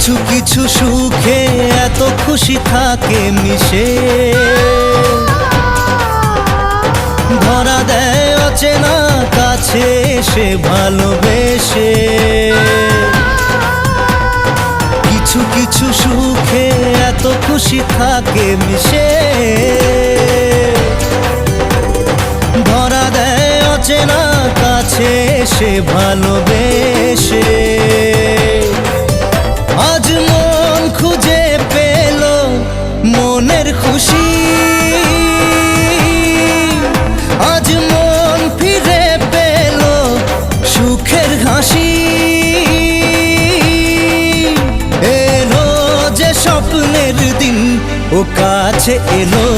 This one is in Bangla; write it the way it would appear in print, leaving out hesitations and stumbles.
কিছু কিছু সুখে এত খুশি থাকে মিশে, ধরা দেয় অচেনা কাছে এসে ভালোবেসে। কিছু কিছু সুখে এত খুশি থাকে মিশে, ধরা দেয় অচেনা কাছে এসে ভালোবেসে। আজ মন খুঁজে পেল মনের খুশি, আজ মন ফিরে পেল সুখের হাসি। এলো যে স্বপ্নের দিন ও কাছে এলো,